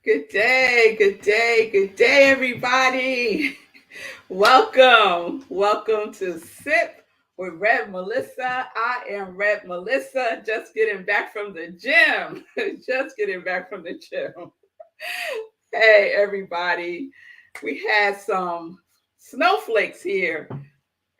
Good day, good day, good day, everybody. Welcome to Sip with Rev Melissa. I am Rev Melissa, just getting back from the gym. Just getting back from the gym. Hey, everybody. We had some snowflakes here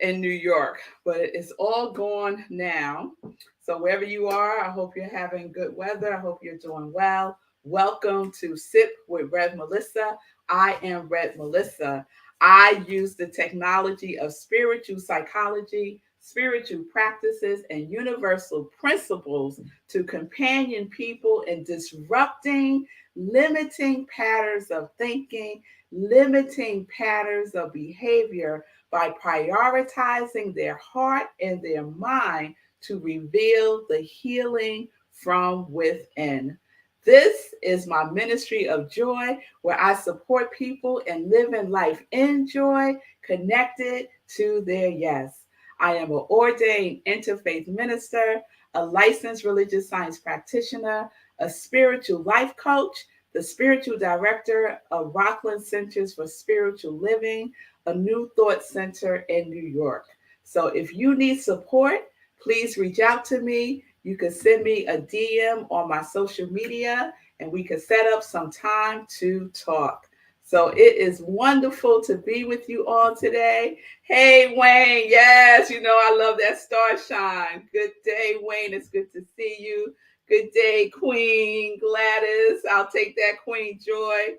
in New York, but it's all gone now. So wherever you are, I hope you're having good weather. I hope you're doing well. Welcome to Sip with Rev Melissa. I am Rev Melissa. I use the technology of spiritual psychology, spiritual practices, and universal principles to companion people in disrupting limiting patterns of thinking, limiting patterns of behavior by prioritizing their heart and their mind to reveal the healing from within. This is my ministry of joy where I support people in living life in joy, connected to their yes. I am an ordained interfaith minister, a licensed religious science practitioner, a spiritual life coach, the spiritual director of Rockland Centers for Spiritual Living, a New Thought Center in New York. So if you need support, please reach out to me. You can send me a DM on my social media and we can set up some time to talk. So it is wonderful to be with you all today. Hey, Wayne. Yes, I love that star shine. Good day, Wayne. It's good to see you. Good day, Queen Gladys. I'll take that, Queen Joy.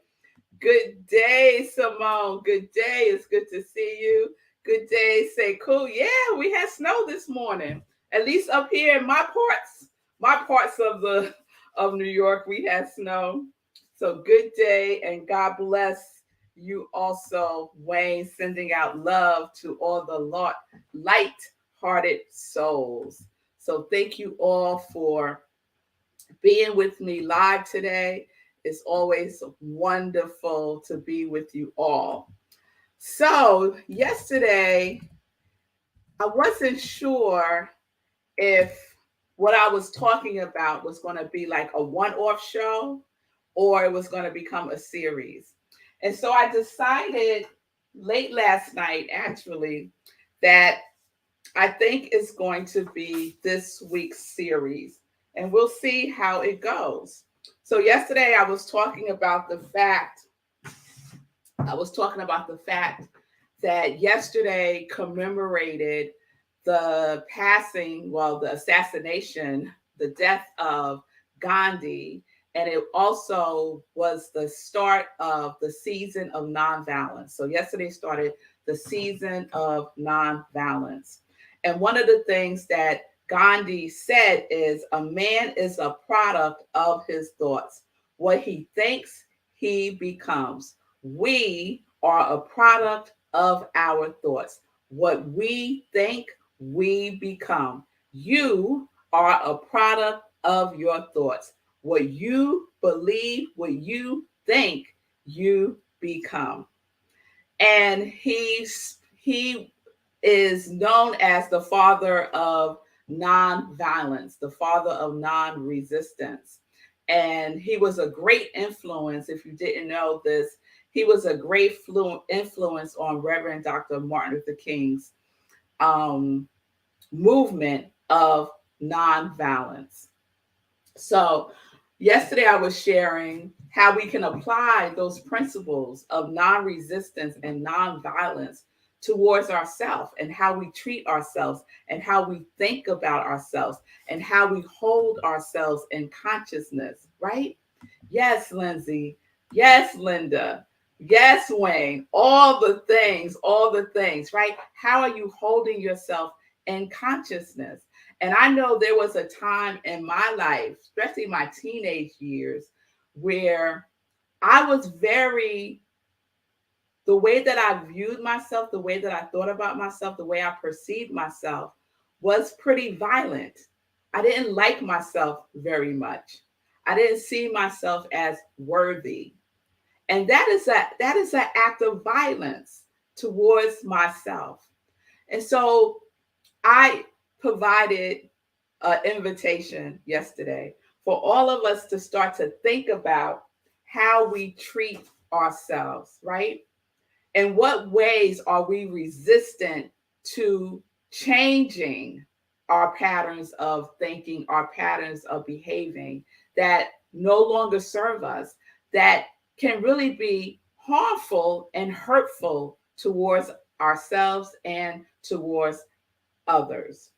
Good day, Simone. Good day. It's good to see you. Good day, say cool. Yeah, we had snow this morning. At least up here in my parts of New York, we had snow. So good day and God bless you also, Wayne, sending out love to all the light-hearted souls. So thank you all for being with me live today. It's always wonderful to be with you all. So, yesterday, I wasn't sure if what I was talking about was going to be like a one off show or it was going to become a series. And so I decided late last night, actually, that I think it's going to be this week's series, and we'll see how it goes. So yesterday I was talking about the fact that yesterday commemorated the assassination, the death of Gandhi, and it also was the start of the season of nonviolence. So yesterday started the season of nonviolence. And one of the things that Gandhi said is a man is a product of his thoughts. What he thinks, he becomes. We are a product of our thoughts. What we think, we become. You are a product of your thoughts. What you believe, what you think, you become. And he is known as the father of nonviolence, the father of non-resistance. And he was a great influence. If you didn't know this, he was a great influence on Reverend Dr. Martin Luther King's um, movement of nonviolence. So, yesterday I was sharing how we can apply those principles of non resistance and non-violence towards ourselves and how we treat ourselves and how we think about ourselves and how we hold ourselves in consciousness, right? Yes, Lindsay. Yes, Linda. Yes, Wayne. All the things, right? How are you holding yourself in consciousness? And I know there was a time in my life, especially my teenage years, where I was the way that I viewed myself, the way that I thought about myself, the way I perceived myself was pretty violent. I didn't like myself very much. I didn't see myself as worthy. And that is an act of violence towards myself. And so I provided an invitation yesterday for all of us to start to think about how we treat ourselves, right? In what ways are we resistant to changing our patterns of thinking, our patterns of behaving that no longer serve us, that can really be harmful and hurtful towards ourselves and towards others?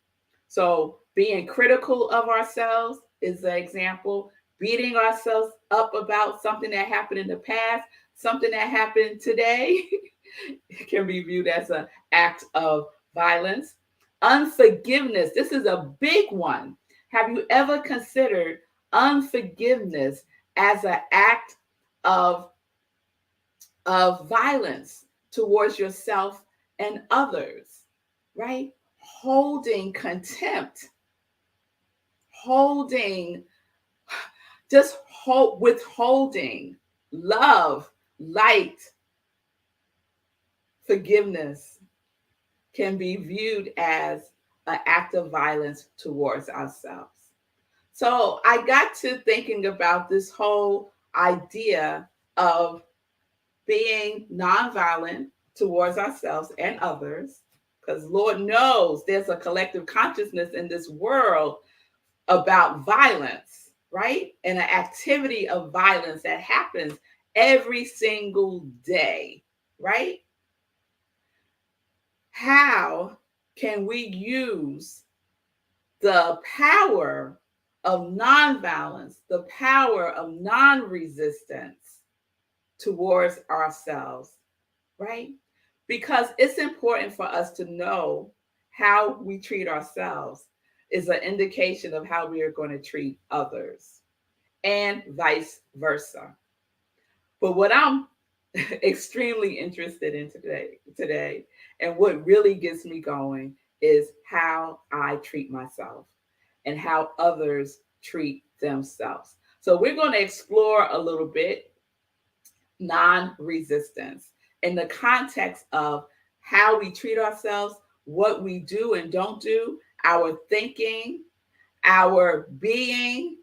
So, being critical of ourselves is an example. Beating ourselves up about something that happened in the past, something that happened today, can be viewed as an act of violence. Unforgiveness, this is a big one. Have you ever considered unforgiveness as an act of, of violence towards yourself and others, right? Holding contempt, holding, withholding love, light, forgiveness can be viewed as an act of violence towards ourselves. So I got to thinking about this whole idea of being nonviolent towards ourselves and others, because Lord knows there's a collective consciousness in this world about violence, right? And an activity of violence that happens every single day, right? How can we use the power of nonviolence, the power of non-resistance towards ourselves, right? Because it's important for us to know how we treat ourselves is an indication of how we are going to treat others, and vice versa. But what I'm extremely interested in today, and what really gets me going is how I treat myself and how others treat themselves. So we're going to explore a little bit non-resistance in the context of how we treat ourselves, what we do and don't do, our thinking, our being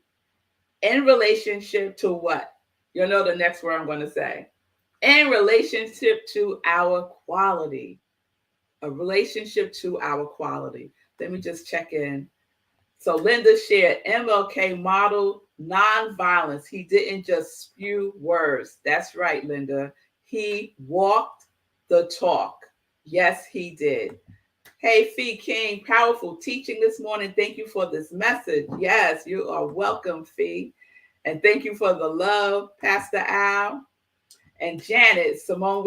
in relationship to what? You'll know the next word I'm going to say. In relationship to our quality. A relationship to our quality. Let me just check in. So Linda shared MLK model nonviolence. He didn't just spew words. That's right, Linda. He walked the talk. Yes, he did. Hey, Fee King, powerful teaching this morning. Thank you for this message. Yes, you are welcome, Fee. And thank you for the love, Pastor Al. And Janet, Simone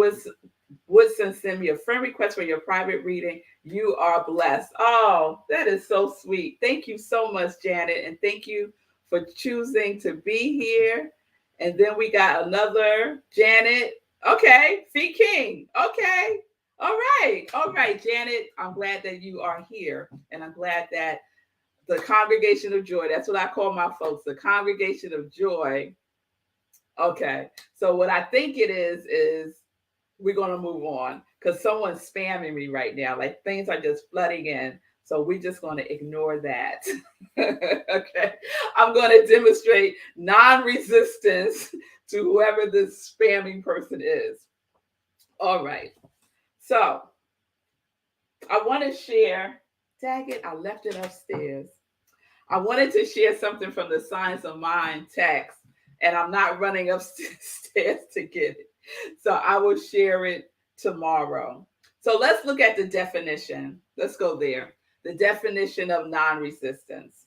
Woodson sent me a friend request for your private reading. You are blessed. Oh, that is so sweet. Thank you so much, Janet. And thank you for choosing to be here. And then we got another Janet. Okay, Fee King. Okay. All right. All right, Janet. I'm glad that you are here. And I'm glad that the Congregation of Joy, that's what I call my folks, the Congregation of Joy. Okay. So what I think it is we're going to move on because someone's spamming me right now. Like things are just flooding in. So we're just going to ignore that. Okay. I'm going to demonstrate non-resistance to whoever this spamming person is. All right. So I want to share, tag it, I left it upstairs. I wanted to share something from the Science of Mind text, and I'm not running upstairs to get it. So I will share it tomorrow. So let's look at the definition. Let's go there. The definition of non-resistance.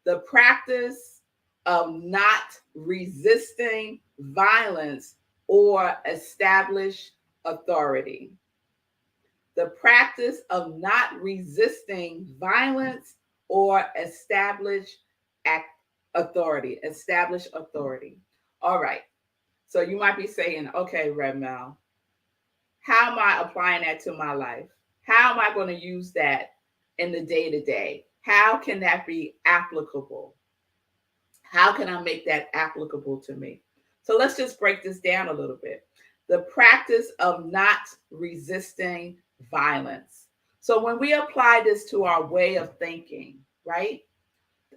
The practice of not resisting violence or established authority. The practice of not resisting violence or establish authority. Establish authority. All right. So you might be saying, okay, Rev Mel, how am I applying that to my life? How am I going to use that in the day-to-day? How can that be applicable? How can I make that applicable to me? So let's just break this down a little bit. The practice of not resisting violence. So when we apply this to our way of thinking, right?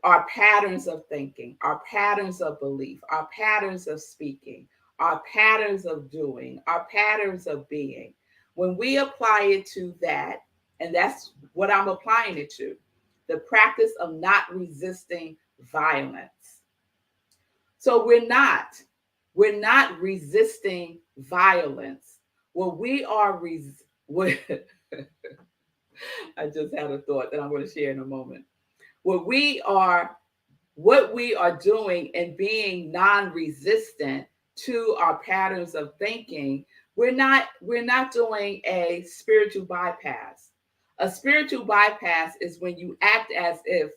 Our patterns of thinking, our patterns of belief, our patterns of speaking, our patterns of doing, our patterns of being. When we apply it to that, and that's what I'm applying it to, the practice of not resisting violence. So we're not resisting violence. What we are what I just had a thought that I'm going to share in a moment. What we are doing and being non-resistant to our patterns of thinking, we're not doing a spiritual bypass. A spiritual bypass is when you act as if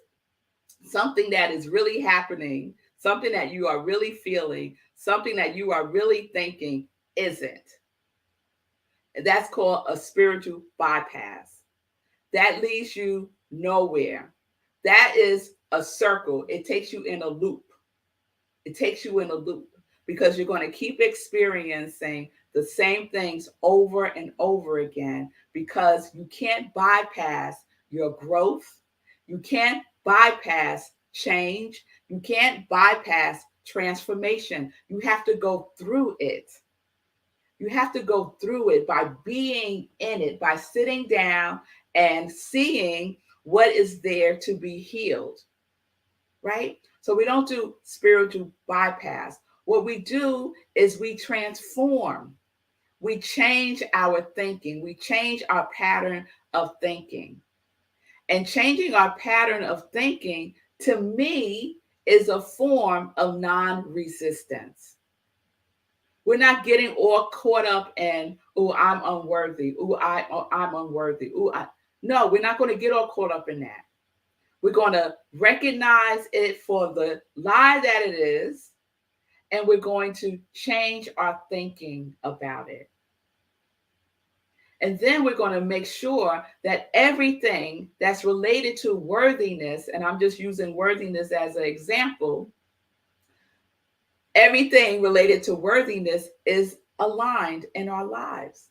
something that is really happening, something that you are really feeling, something that you are really thinking isn't. That's called a spiritual bypass. That leads you nowhere. That is a circle. It takes you in a loop. It takes you in a loop because you're going to keep experiencing the same things over and over again because you can't bypass your growth. You can't bypass change. You can't bypass transformation. You have to go through it. You have to go through it by being in it, by sitting down and seeing what is there to be healed, right? So we don't do spiritual bypass. What we do is we transform. We change our thinking. We change our pattern of thinking. And changing our pattern of thinking, to me, is a form of non-resistance. We're not getting all caught up in, oh, I'm unworthy. I'm unworthy. No, we're not going to get all caught up in that. We're going to recognize it for the lie that it is, and we're going to change our thinking about it. And then we're going to make sure that everything that's related to worthiness, and I'm just using worthiness as an example, everything related to worthiness is aligned in our lives.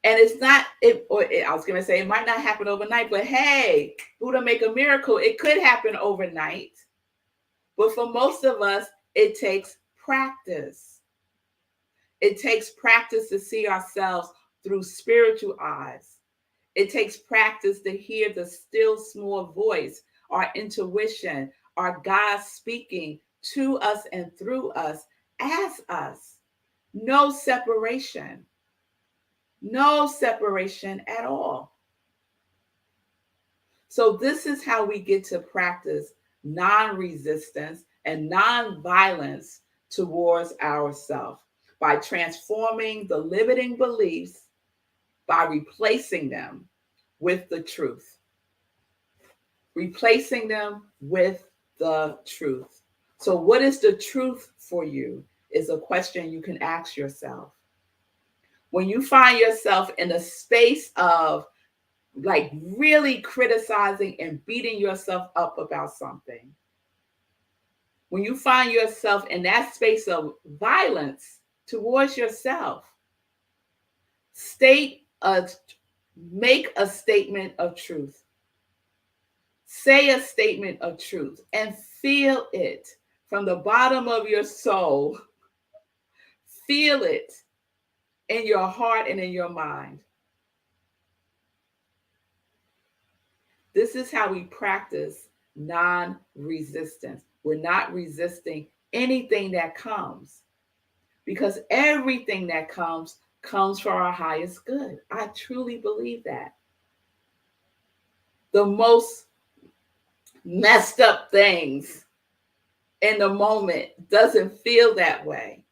And it's not, I was going to say it might not happen overnight, but hey, Buddha make a miracle. It could happen overnight. But for most of us, it takes practice. It takes practice to see ourselves through spiritual eyes. It takes practice to hear the still small voice, our intuition, our God speaking to us and through us, as us. No separation. No separation at all. So this is how we get to practice non-resistance and non-violence towards ourselves, by transforming the limiting beliefs, by replacing them with the truth. Replacing them with the truth. So what is the truth for you is a question you can ask yourself. When you find yourself in a space of like really criticizing and beating yourself up about something, when you find yourself in that space of violence towards yourself, make a statement of truth. Say a statement of truth and feel it from the bottom of your soul. Feel it in your heart and in your mind. This is how we practice non-resistance. We're not resisting anything that comes, because everything that comes for our highest good. I truly believe that. The most messed up things in the moment doesn't feel that way.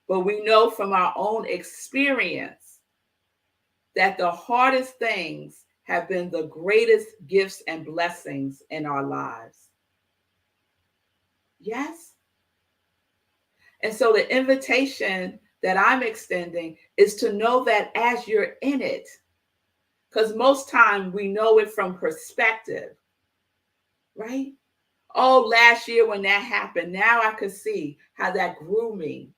But we know from our own experience that the hardest things have been the greatest gifts and blessings in our lives. Yes? And so the invitation that I'm extending is to know that as you're in it, because most time we know it from perspective, right? Oh, last year when that happened, now I could see how that grew me.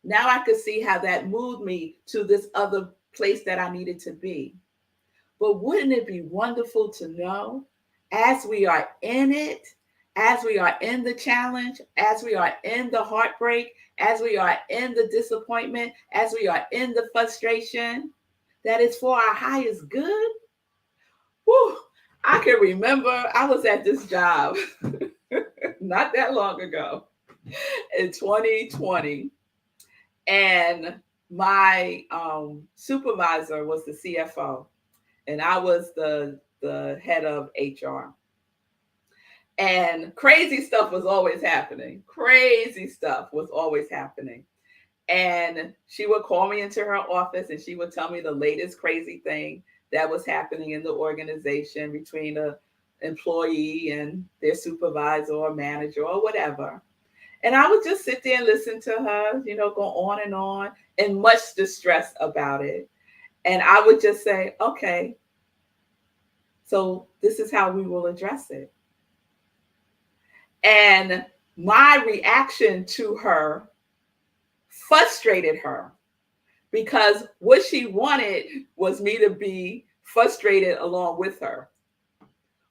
Now I could see how that moved me to this other place that I needed to be. But wouldn't it be wonderful to know, as we are in it, as we are in the challenge, as we are in the heartbreak, as we are in the disappointment, as we are in the frustration, that is for our highest good. Whew, I can remember I was at this job not that long ago in 2020, and my supervisor was the CFO, and I was the head of HR. And crazy stuff was always happening. Crazy stuff was always happening. And she would call me into her office and she would tell me the latest crazy thing that was happening in the organization between a employee and their supervisor or manager or whatever. And I would just sit there and listen to her, go on and in much distress about it. And I would just say, okay, so this is how we will address it. And my reaction to her frustrated her because what she wanted was me to be frustrated along with her.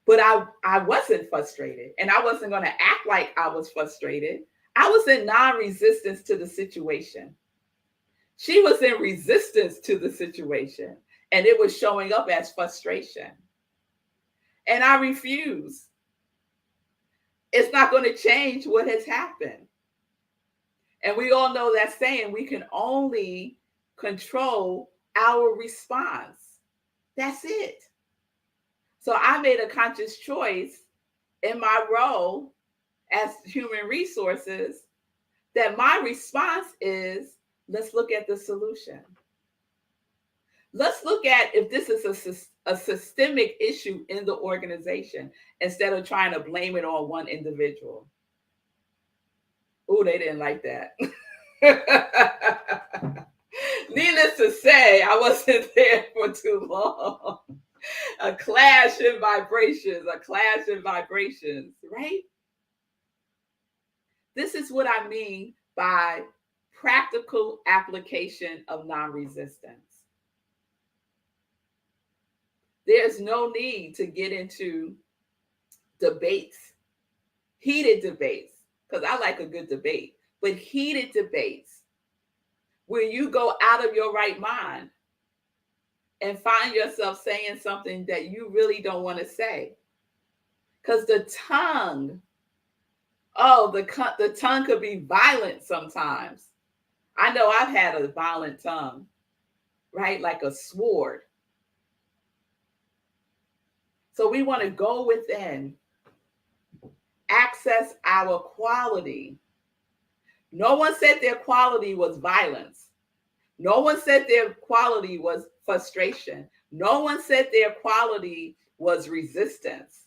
But I wasn't frustrated, and I wasn't going to act like I was frustrated. I was in non-resistance to the situation. She was in resistance to the situation, and it was showing up as frustration. And I refused. It's not going to change what has happened. And we all know that saying, we can only control our response. That's it. So I made a conscious choice in my role as human resources that my response is, let's look at the solution. Let's look at if this is a systemic issue in the organization instead of trying to blame it on one individual. Oh, they didn't like that. Needless to say, I wasn't there for too long. A clash in vibrations, right? This is what I mean by practical application of non-resistance. There's no need to get into debates, heated debates, because I like a good debate, but heated debates where you go out of your right mind and find yourself saying something that you really don't want to say. Because the tongue, the tongue could be violent sometimes. I know I've had a violent tongue, right? Like a sword. So we want to go within, access our quality. No one said their quality was violence. No one said their quality was frustration. No one said their quality was resistance.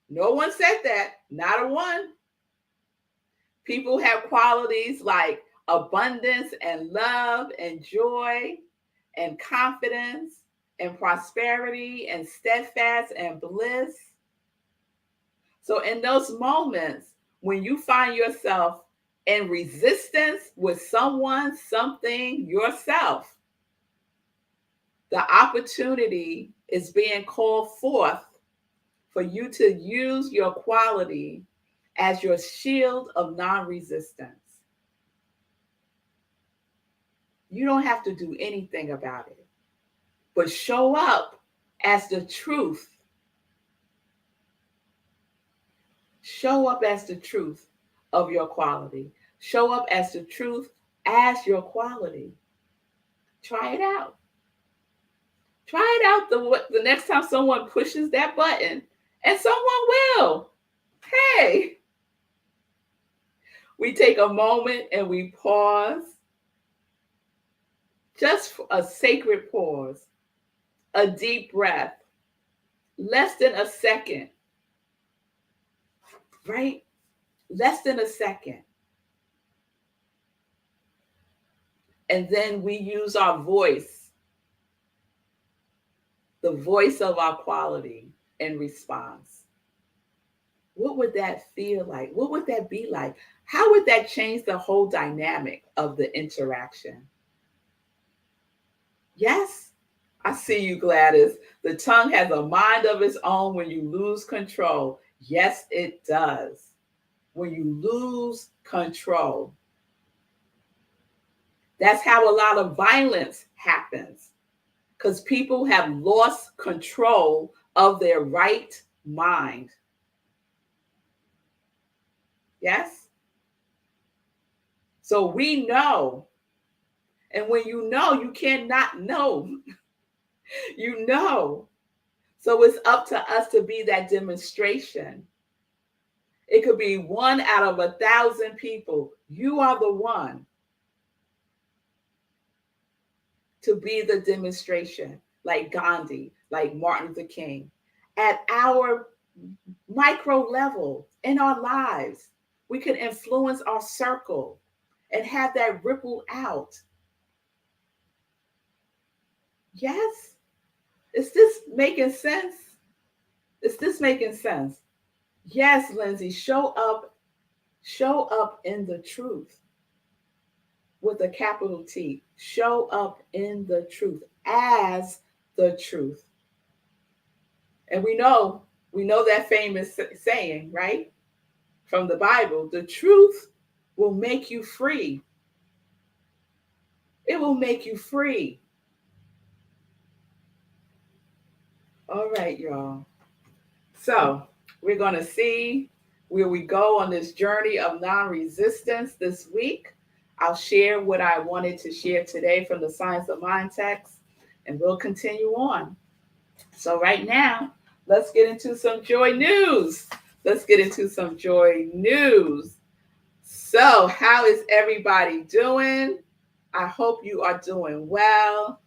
No one said that, not a one. People have qualities like abundance and love and joy and confidence and prosperity and steadfast and bliss. So in those moments when you find yourself in resistance with someone, something, yourself, the opportunity is being called forth for you to use your quality as your shield of non-resistance. You don't have to do anything about it, but show up as the truth. Show up as the truth of your quality. Show up as the truth as your quality. Try it out. Try it out the next time someone pushes that button, and someone will. Hey, we take a moment and we pause, just a sacred pause, a deep breath, less than a second, right? Less than a second. And then we use our voice, the voice of our quality in response. What would that feel like? What would that be like? How would that change the whole dynamic of the interaction? Yes, I see you, Gladys. The tongue has a mind of its own when you lose control. Yes, it does. when you lose control. That's how a lot of violence happens, because people have lost control of their right mind. Yes? So we know. And when you know, you cannot know. You know. So it's up to us to be that demonstration. It could be 1 out of 1,000 people. You are the one to be the demonstration, like Gandhi, like Martin Luther King, at our micro level in our lives. We can influence our circle and have that ripple out. Yes? Is this making sense? Is this making sense? Yes, Lindsay, show up in the truth with a capital T. Show up in the truth as the truth. And we know that famous saying, right? From the Bible, the truth will make you free. It will make you free. All right, y'all. So we're going to see where we go on this journey of non-resistance this week. I'll share what I wanted to share today from the Science of Mind text, and we'll continue on. So right now, let's get into some joy news. Let's get into some joy news. So, how is everybody doing? I hope you are doing well.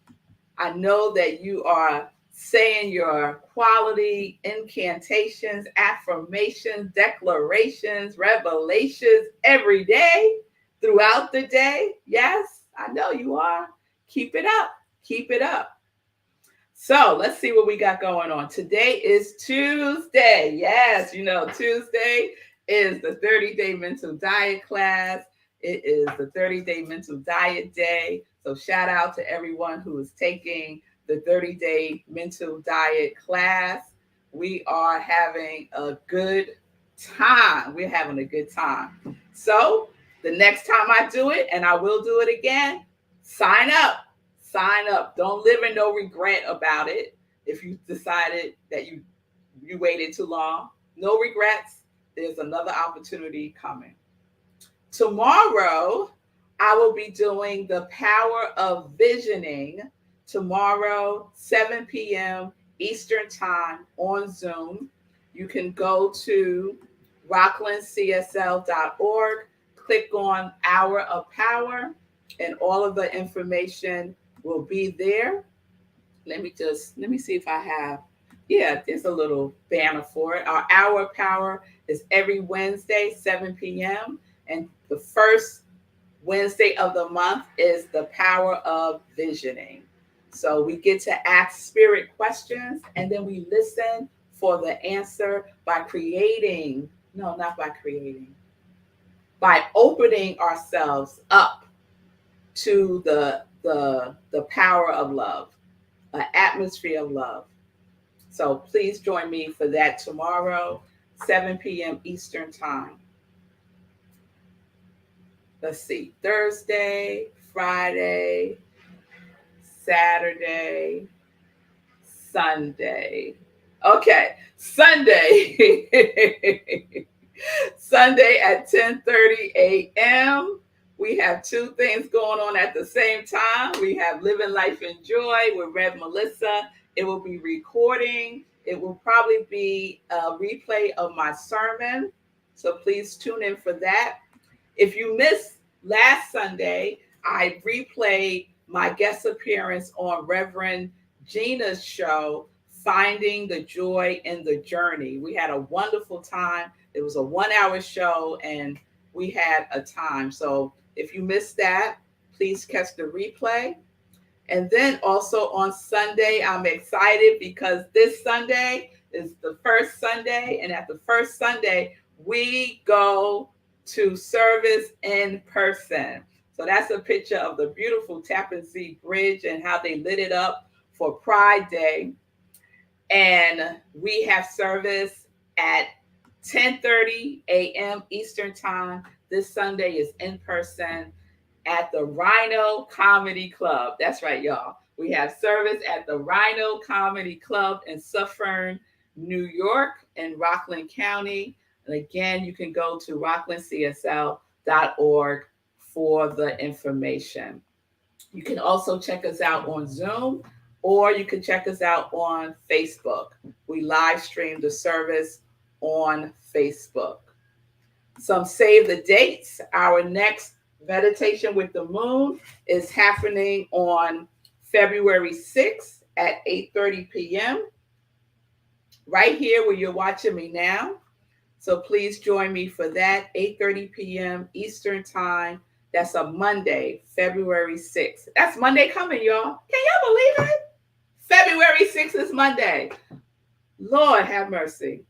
I know that you are saying your quality incantations, affirmations, declarations, revelations every day, throughout the day. Yes, I know you are. Keep it up. Keep it up. So let's see what we got going on. Today is Tuesday. Yes, Tuesday is the 30-day mental diet class. It is the 30-day mental diet day. So shout out to everyone who is taking the 30-day mental diet class. We are having a good time. We're having a good time. So the next time I do it, and I will do it again, sign up. Sign up. Don't live in no regret about it. If you decided that you waited too long, no regrets. There's another opportunity coming. Tomorrow, I will be doing the power of visioning tomorrow, 7 p.m. Eastern Time on Zoom. You can go to rocklandcsl.org, click on Hour of Power, and all of the information will be there. Let me see if I have. Yeah, there's a little banner for it. Our Hour of Power is every Wednesday, 7 p.m. And the first Wednesday of the month is the power of visioning. So we get to ask spirit questions, and then we listen for the answer by by opening ourselves up to the power of love, an atmosphere of love. So please join me for that tomorrow, 7 p.m. Eastern Time. Let's see, Thursday, Friday, Saturday, Sunday. Okay, Sunday. Sunday at 10:30 a.m. We have two things going on at the same time. We have Living Life in Joy with Rev Melissa. It will be recording. It will probably be a replay of my sermon. So please tune in for that. If you missed last Sunday, I replayed my guest appearance on Reverend Gina's show, Finding the Joy in the Journey. We had a wonderful time. It was a 1-hour show, and we had a time. So if you missed that, please catch the replay. And then also on Sunday, I'm excited because this Sunday is the first Sunday. And at the first Sunday, we go to service in person. So that's a picture of the beautiful Tappan Zee Bridge and how they lit it up for Pride Day. And we have service at 10:30 a.m. Eastern Time. This Sunday is in person at the Rhino Comedy Club. That's right, y'all. We have service at the Rhino Comedy Club in Suffern, New York, in Rockland County. And again, you can go to rocklandcsl.org for the information. You can also check us out on Zoom, or you can check us out on Facebook. We live stream the service on Facebook. Some save the dates. Our next meditation with the moon is happening on February 6th at 8:30 p.m. right here where you're watching me now. So please join me for that, 8:30 p.m. Eastern Time. That's a Monday, February 6th. That's Monday coming, y'all. Can y'all believe it? February 6th is Monday. Lord have mercy.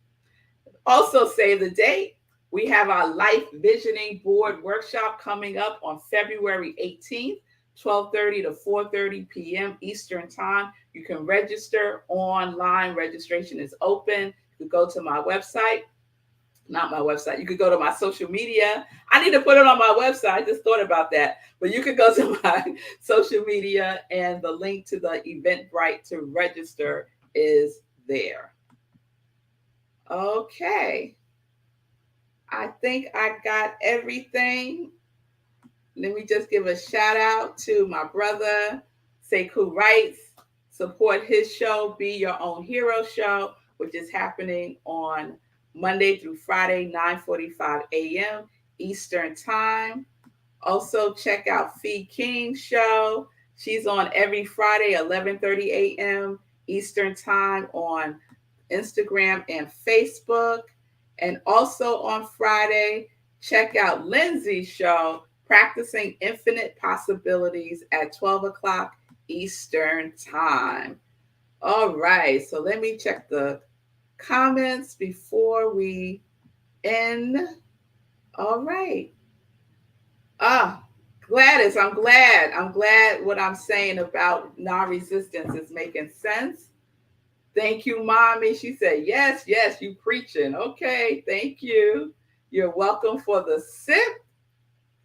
Also save the date. We have our Life Visioning Board workshop coming up on February 18th, 12:30 to 4:30 p.m. Eastern Time. You can register online. Registration is open. You can go to my website. Not my website. You could go to my social media. I need to put it on my website. I just thought about that. But you could go to my social media, and the link to the Eventbrite to register is there. Okay. I think I got everything. Let me just give a shout out to my brother, Sekou Wrights. Support his show, Be Your Own Hero Show, which is happening on Monday through Friday, 9:45 a.m. Eastern Time. Also, check out Fee King's show. She's on every Friday, 11:30 a.m. Eastern Time on Instagram and Facebook. And also on Friday, check out Lindsay's show, Practicing Infinite Possibilities at 12 o'clock Eastern Time. All right, so let me check the comments before we end. All right. Gladys, I'm glad. I'm glad what I'm saying about non-resistance is making sense. Thank you, Mommy. She said, yes, you preaching. Okay, thank you. You're welcome for the sip,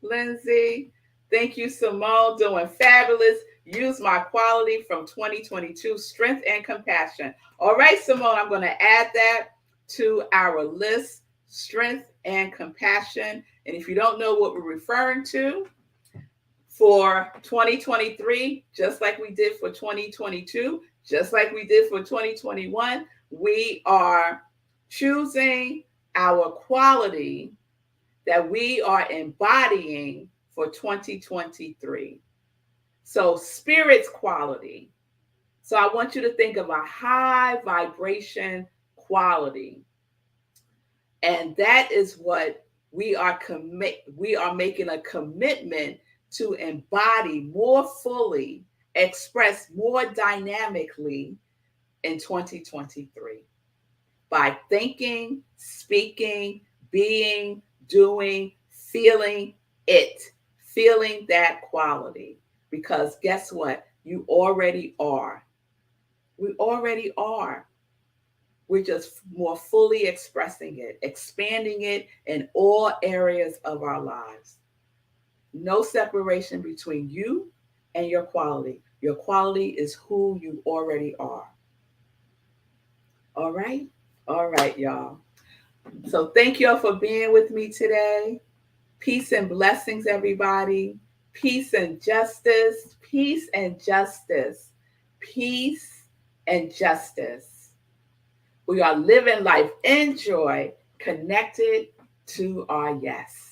Lindsay. Thank you, Simone, doing fabulous. Use my quality from 2022, strength and compassion. All right, Simone, I'm going to add that to our list, strength and compassion. And if you don't know what we're referring to, for 2023, just like we did for 2022, just like we did for 2021, we are choosing our quality that we are embodying for 2023. So spirit's quality. So I want you to think of a high vibration quality. And that is what we are making a commitment to embody more fully, express more dynamically in 2023 by thinking, speaking, being, doing, feeling that quality. Because guess what? You already are. We already are. We're just more fully expressing it, expanding it in all areas of our lives. No separation between you and your quality. Your quality is who you already are. All right? All right, y'all. So thank y'all for being with me today. Peace and blessings, everybody. Peace and justice. Peace and justice. Peace and justice. We are living life in joy, connected to our yes.